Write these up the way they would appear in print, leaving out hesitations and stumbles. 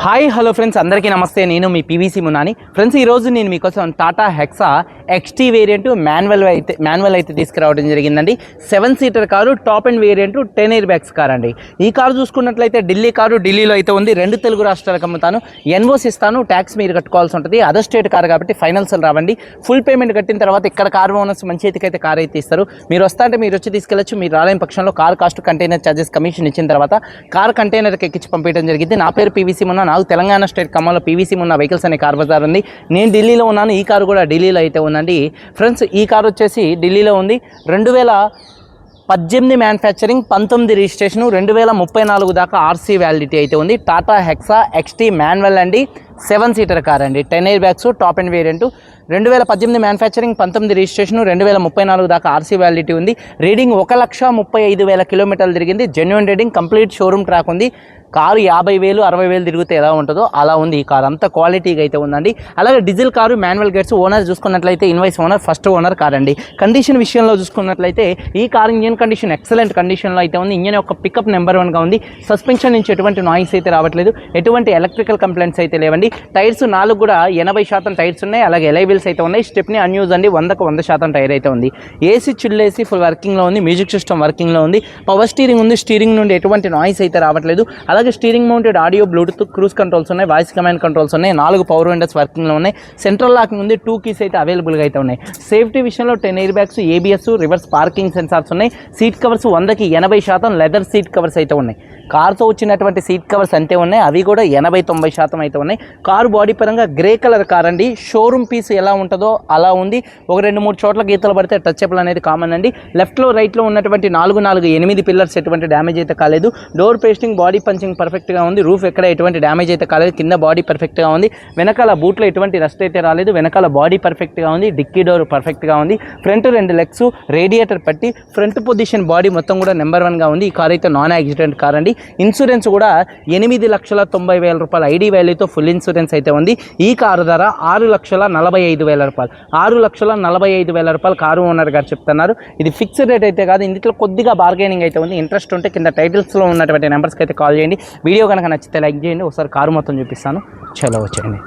Hi hello friends, అందరికీ నమస్తే. నేను మీ పీవీసీ మున్నాని. ఫ్రెండ్స్, ఈరోజు నేను మీకోసం Tata hexa XT variant manual అయితే తీసుకురావడం జరిగిందండి. 7 seater car, top and variant 10 air bags car అండి. ఈ కారు చూసుకున్నట్లయితే ఢిల్లీ కారు, ఢిల్లీలో అయితే ఉంది. 2 తెలుగు రాష్ట్రాలకు అమ్ముతాను. ఎన్ఓసి ఇస్తాను, ట్యాక్స్ మీరు కట్టుకోవాల్సి ఉంటుంది. అదర్ స్టేట్ కారు కాబట్టి ఫైనాన్స్ రావండి. ఫుల్ పేమెంట్ కట్టిన తర్వాత ఇక్కడ కార్ ఓనర్స్ మంచి అయితే కార్ అయితే ఇస్తారు. మీరు వస్తా అంటే మీరు వచ్చి తీసుకెళ్ళచ్చు. మీరు రాలేని పక్షంలో car cost, container charges, commission ఇచ్చిన తర్వాత కార్ కంటైనర్కి ఎక్కించి పంపించడం జరిగింది. నా పేరు పీవీసీ మున్నా. నాకు తెలంగాణ స్టేట్ ఖమ్మంలో పీవీసీ మున్నా వెహికల్స్ అనే కార్ బజార్ ఉంది. నేను ఢిల్లీలో ఉన్నాను. ఈ కారు కూడా ఢిల్లీలో అయితే ఉందండి. ఫ్రెండ్స్, ఈ కార్ వచ్చేసి ఢిల్లీలో ఉంది. 2018 మ్యానుఫ్యాక్చరింగ్, 19 రిజిస్ట్రేషను, 2034 దాకా ఆర్సీ వ్యాలిడిటీ అయితే ఉంది. టాటా హెక్సా XT మాన్యువల్ అండి. 7 సీటర్ కార్ అండి. 10 air bags, top and variant. 2018 manufacturing, 19 registration, 2034 దాకా ఆర్సీ వ్యాలిడిటీ ఉంది. రీడింగ్ 1,35,000 కిలోమీటర్లు తిరిగింది. Genuine reading, complete showroom track ఉంది. కారు 50,000 60,000 తిరిగితే ఎలా ఉంటుందో అలా ఉంది ఈ కారు. అంత క్వాలిటీగా అయితే ఉందండి. అలాగే diesel car, manual gates. Owner చూసుకున్నట్లయితే invoice owner, first owner car అండి. కండిషన్ విషయంలో చూసుకున్నట్లయితే ఈ కార్ ఇంజన్ కండిషన్ ఎక్సలెంట్ కండిషన్లో అయితే ఉంది. ఇంజన్ యొక్క పికప్ నెంబర్ 1గా ఉంది. సస్పెన్షన్ నుంచి ఎటువంటి నాయిస్ అయితే రావట్లేదు. ఎటువంటి ఎలక్ట్రికల్ కంప్లైంట్స్ అయితే లేవండి. టైర్స్ 4 కూడా 80% టైర్స్ ఉన్నాయి. అలాగే ఎలై వీల్స్ అయితే ఉన్నాయి. స్టెప్ని అన్యూజ్ అండి. 100కు 100% టైర్ అయితే ఉంది. ఏసీ చిల్లేసి ఫుల్ వర్కింగ్లో ఉంది. మ్యూజిక్ సిస్టమ్ వర్కింగ్లో ఉంది. పవర్ స్టీరింగ్ ఉంది. స్టీరింగ్ నుండి ఎటువంటి నాయిస్ అయితే రావట్లేదు. అలాగే steering mounted audio, Bluetooth, cruise controls ఉన్నాయి. వాయిస్ కమాండ్ కంట్రోల్స్ ఉన్నాయి. 4 పవర్ విండోస్ వర్కింగ్లో ఉన్నాయి. సెంట్రల్ లాకింగ్ ఉంది. 2 కీస్ అయితే అవైలబుల్గా అయితే ఉన్నాయి. సేఫ్టీ విషయంలో 10 air bags, ABS, reverse parking sensors ఉన్నాయి. సీట్ కవర్స్ 100కి 80% లెదర్ సీట్ కవర్స్ అయితే ఉన్నాయి. కార్తో వచ్చినటువంటి సీట్ కవర్స్ అంతే ఉన్నాయి. అవి కూడా 80-90% అయితే ఉన్నాయి. కారు బాడీ పరంగా గ్రే కలర్ కార్ అండి. షోరూమ్ పీస్ ఎలా ఉంటుందో అలా ఉంది. ఒక 2-3 చోట్ల గీతలు పడితే టచ్అప్లు అనేది కామన్ అండి. లెఫ్ట్లో రైట్లో ఉన్నటువంటి 4 పిల్లర్స్ ఎటువంటి డ్యామేజ్ అయితే కాలేదు. డోర్ పేస్టింగ్, బాడీ పంచింగ్ పర్ఫెక్ట్గా ఉంది. రూఫ్ ఎక్కడ ఎటువంటి డ్యామేజ్ అయితే కాలేదు. కింద బాడీ పర్ఫెక్ట్గా ఉంది. వెనకాల బూట్లో ఎటువంటి రస్ట్ అయితే రాలేదు. వెనకాల బాడీ పర్ఫెక్ట్గా ఉంది. డిక్కీ డోర్ పర్ఫెక్ట్గా ఉంది. ఫ్రంట్ 2 లెగ్స్, రేడియేటర్ పట్టి ఫ్రంట్ పొజిషన్ బాడీ మొత్తం కూడా నెంబర్ 1గా ఉంది. ఈ కార్ అయితే నాన్ యాక్సిడెంట్ కార్ అండి. ఇన్సూరెన్స్ కూడా 8,90,000 రూపాయలు ఐడి వాల్యూతో ఫుల్ ఇన్సూరెన్స్ అయితే ఉంది. ఈ కారు ధర 6,45,000 రూపాయలు. 6,45,000 రూపాయలు కారు ఓనర్ గారు చెప్తున్నారు. ఇది ఫిక్స్డ్ రేట్ అయితే కాదు. ఇందులో కొద్దిగా బార్గెనింగ్ అయితే ఉంది. ఇంట్రెస్ట్ ఉంటే కింద టైటిల్స్లో ఉన్నటువంటి నెంబర్స్కి అయితే కాల్ చేయండి. వీడియో కనుక నచ్చితే లైక్ చేయండి. ఒకసారి కారు మొత్తం చూపిస్తాను. చలో వచ్చేయండి.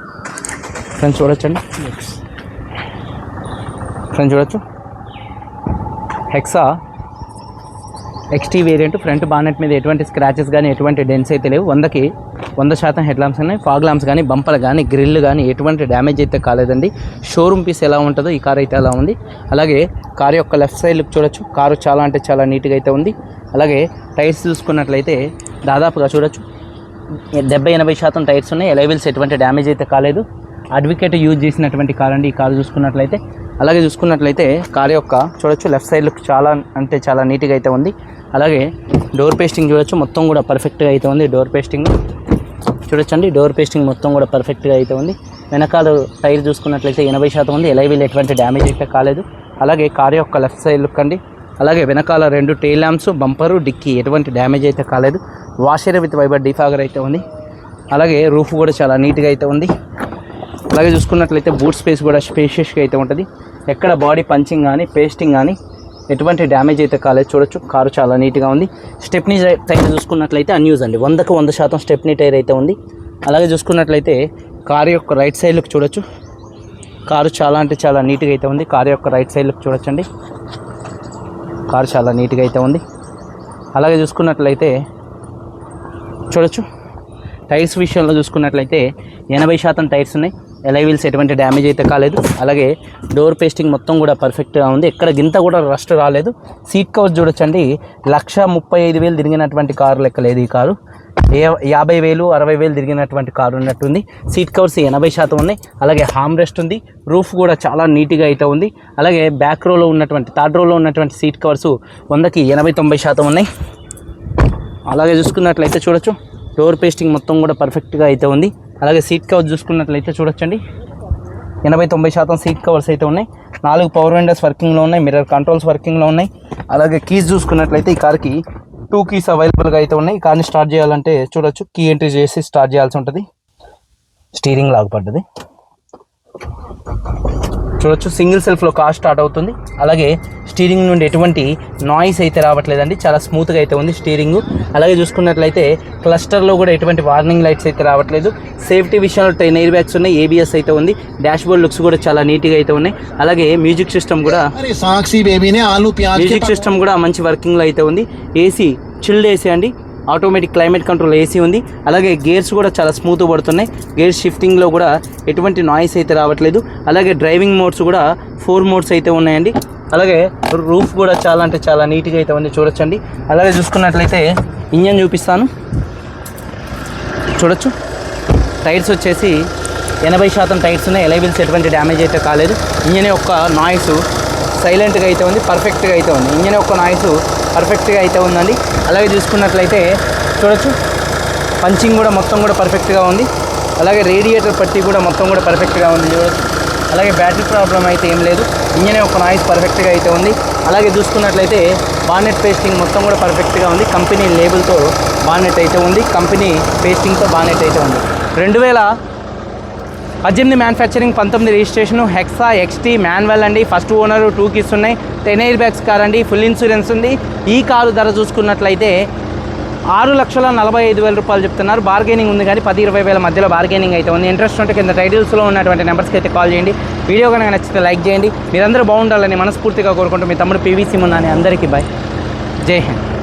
ఫ్రెండ్స్ చూడొచ్చండి. ఫ్రెండ్స్ చూడొచ్చు. Hexa XT variant. Front bonnet మీద ఎటువంటి స్క్రాచెస్ కానీ ఎటువంటి డెన్స్ అయితే లేవు. 100కి 100% హెడ్ ల్యాంప్స్ ఉన్నాయి. ఫాగ్ ల్యాంప్స్ కానీ, బంపర్ కానీ, గ్రిల్ కానీ ఎటువంటి డ్యామేజ్ అయితే కాలేదండి. షోరూమ్ పీస్ ఎలా ఉంటుందో ఈ కార్ అయితే అలా ఉంది. అలాగే కారు యొక్క లెఫ్ట్ సైడ్ లుక్ చూడొచ్చు. కారు చాలా అంటే చాలా నీట్గా అయితే ఉంది. అలాగే టైర్స్ చూసుకున్నట్లయితే దాదాపుగా చూడొచ్చు 70-80% టైర్స్ ఉన్నాయి. ఎలై వీల్స్ ఎటువంటి డ్యామేజ్ అయితే కాలేదు. అడ్వకేట్ యూజ్ చేసినటువంటి కార్ అండి ఈ కారు చూసుకున్నట్లయితే. అలాగే చూసుకున్నట్లయితే కారు యొక్క చూడొచ్చు లెఫ్ట్ సైడ్ లుక్ చాలా అంటే చాలా నీట్గా అయితే ఉంది. అలాగే డోర్ పేస్టింగ్ చూడొచ్చు, మొత్తం కూడా పర్ఫెక్ట్గా అయితే ఉంది. డోర్ పేస్టింగ్ చూడొచ్చండి. డోర్ పేస్టింగ్ మొత్తం కూడా పర్ఫెక్ట్గా అయితే ఉంది. వెనకాల టైర్ చూసుకున్నట్లయితే 80% ఉంది. ఎలై వీల్ ఎటువంటి డ్యామేజ్ అయితే కాలేదు. అలాగే కారు యొక్క లెఫ్ట్ సైడ్ లుక్ అండి. అలాగే వెనకాల 2 టెయిల్ ల్యాంప్స్, బంపరు, డిక్కీ ఎటువంటి డ్యామేజ్ అయితే కాలేదు. వాషర్ విత్ వైబర్ డిఫాగర్ అయితే ఉంది. అలాగే రూఫ్ కూడా చాలా నీట్గా అయితే ఉంది. అలాగే చూసుకున్నట్లయితే బూట్ స్పేస్ కూడా స్పేషియస్గా అయితే ఉంటుంది. ఎక్కడ బాడీ పంచింగ్ కానీ, పేస్టింగ్ కానీ ఎటువంటి డ్యామేజ్ అయితే కాలేదు. చూడొచ్చు కారు చాలా నీట్గా ఉంది. స్టెప్నీ టైర్ చూసుకున్నట్లయితే అన్యూజ్ అండి. 100కు 100% స్టెప్నీ టైర్ అయితే ఉంది. అలాగే చూసుకున్నట్లయితే కారు యొక్క రైట్ సైడ్ లుక్ చూడొచ్చు. కారు చాలా అంటే చాలా నీట్గా అయితే ఉంది. కారు యొక్క రైట్ సైడ్ లుక్ చూడొచ్చండి. కారు చాలా నీట్గా అయితే ఉంది. అలాగే చూసుకున్నట్లయితే చూడొచ్చు టైర్స్ విషయంలో చూసుకున్నట్లయితే 80% టైర్స్ ఉన్నాయి. ఎలై వీల్స్ ఎటువంటి డ్యామేజ్ అయితే కాలేదు. అలాగే డోర్ పేస్టింగ్ మొత్తం కూడా పర్ఫెక్ట్గా ఉంది. ఎక్కడ గింత కూడా రస్ట్ రాలేదు. సీట్ కవర్స్ చూడొచ్చండి. 1,35,000 తిరిగినటువంటి కారు లెక్క లేదు ఈ కారు. 50,000 60,000 తిరిగినటువంటి కారు ఉన్నట్టుంది. సీట్ కవర్స్ 80% ఉన్నాయి. అలాగే హామ్ రెస్ట్ ఉంది. రూఫ్ కూడా చాలా నీట్గా అయితే ఉంది. అలాగే బ్యాక్ రోలో ఉన్నటువంటి థర్డ్ రోలో ఉన్నటువంటి సీట్ కవర్స్ 100కి 80-90% ఉన్నాయి. అలాగే చూసుకున్నట్లయితే చూడొచ్చు డోర్ పేస్టింగ్ మొత్తం కూడా పర్ఫెక్ట్గా అయితే ఉంది. అలాగే సీట్ కవర్స్ చూసుకున్నట్లయితే చూడొచ్చండి 80-90% సీట్ కవర్స్ అయితే ఉన్నాయి. 4 పవర్ విండోస్ వర్కింగ్లో ఉన్నాయి. మిర్రర్ కంట్రోల్స్ వర్కింగ్లో ఉన్నాయి. అలాగే కీస్ చూసుకున్నట్లయితే ఈ కార్కి 2 కీస్ అవైలబుల్గా అయితే ఉన్నాయి. ఈ కార్ని స్టార్ట్ చేయాలంటే చూడొచ్చు కీ ఎంట్రీ చేసి స్టార్ట్ చేయాల్సి ఉంటుంది. స్టీరింగ్ లాగపడ్డది. చూడొచ్చు సింగిల్ సెల్ఫ్లో కార్ స్టార్ట్ అవుతుంది. అలాగే స్టీరింగ్ నుండి ఎటువంటి నాయిస్ అయితే రావట్లేదండి, చాలా స్మూత్గా అయితే ఉంది స్టీరింగ్. అలాగే చూసుకున్నట్లయితే క్లస్టర్లో కూడా ఎటువంటి వార్నింగ్ లైట్స్ అయితే రావట్లేదు. సేఫ్టీ విషయంలో 10 ఎయిర్ బ్యాగ్స్ ఉన్నాయి, ఏబిఎస్ అయితే ఉంది. డాష్ బోర్డ్ లుక్స్ కూడా చాలా నీట్గా అయితే ఉన్నాయి. అలాగే మ్యూజిక్ సిస్టమ్ కూడా మంచి వర్కింగ్లో అయితే ఉంది. ఏసీ చిల్డ్ ఏసీ అండి, ఆటోమేటిక్ క్లైమేట్ కంట్రోల్ ఏసీ ఉంది. అలాగే గేర్స్ కూడా చాలా స్మూత్ పడుతున్నాయి. గేర్ షిఫ్టింగ్లో కూడా ఎటువంటి నాయిస్ అయితే రావట్లేదు. అలాగే డ్రైవింగ్ మోడ్స్ కూడా 4 మోడ్స్ అయితే ఉన్నాయండి. అలాగే రూఫ్ కూడా చాలా అంటే చాలా నీట్గా అయితే ఉంది, చూడొచ్చండి. అలాగే చూసుకున్నట్లయితే ఇంజన్ చూపిస్తాను, చూడొచ్చు. టైర్స్ వచ్చేసి 80% టైర్స్ ఉన్నాయి. ఎలైవిల్స్ ఎటువంటి డ్యామేజ్ అయితే కాలేదు. ఇంజన్ యొక్క నాయిస్ సైలెంట్గా అయితే ఉంది, పర్ఫెక్ట్గా అయితే ఉంది. ఇంజన్ యొక్క నాయిస్ పర్ఫెక్ట్గా అయితే ఉందండి. అలాగే చూసుకున్నట్లయితే చూడొచ్చు, పంచింగ్ కూడా మొత్తం కూడా పర్ఫెక్ట్గా ఉంది. అలాగే రేడియేటర్ పట్టి కూడా మొత్తం కూడా పర్ఫెక్ట్గా ఉంది, చూడొచ్చు. అలాగే బ్యాటరీ ప్రాబ్లం అయితే ఏం లేదు. ఇంజన్ యొక్క నాయిస్ పర్ఫెక్ట్గా అయితే ఉంది. అలాగే చూసుకున్నట్లయితే బానెట్ పేస్టింగ్ మొత్తం కూడా పర్ఫెక్ట్గా ఉంది. కంపెనీ లేబుల్తో బానెట్ అయితే ఉంది, కంపెనీ పేస్టింగ్తో బానెట్ అయితే ఉంది. 2018 మ్యానుఫ్యాక్చరింగ్, 19 రిజిస్ట్రేషన్, హెక్సా ఎక్స్టీ మాన్యువల్ అండి. ఫస్ట్ ఓనర్, 2 keys ఉన్నాయి. 10 ఎయిర్ బ్యాగ్స్ కార్ అండి, ఫుల్ ఇన్సూరెన్స్ ఉంది. ఈ కారు ధర చూసుకున్నట్లయితే 6,45,000 రూపాయలు చెప్తున్నారు. బార్గెనింగ్ ఉంది కానీ 10-20 వేల మధ్యలో బార్గెనింగ్ అయితే ఉంది. ఇంట్రెస్ట్ ఉంటే కింద టైటిల్స్లో ఉన్నటువంటి నెంబర్స్కి అయితే కాల్ చేయండి. వీడియో కనుక నచ్చితే లైక్ చేయండి. మీరందరూ బాగుండాలని మనస్ఫూర్తిగా కోరుకుంటూ మీ తమ్ముడు PVC మున్నాని. అందరికీ బాయ్, జై హింద్.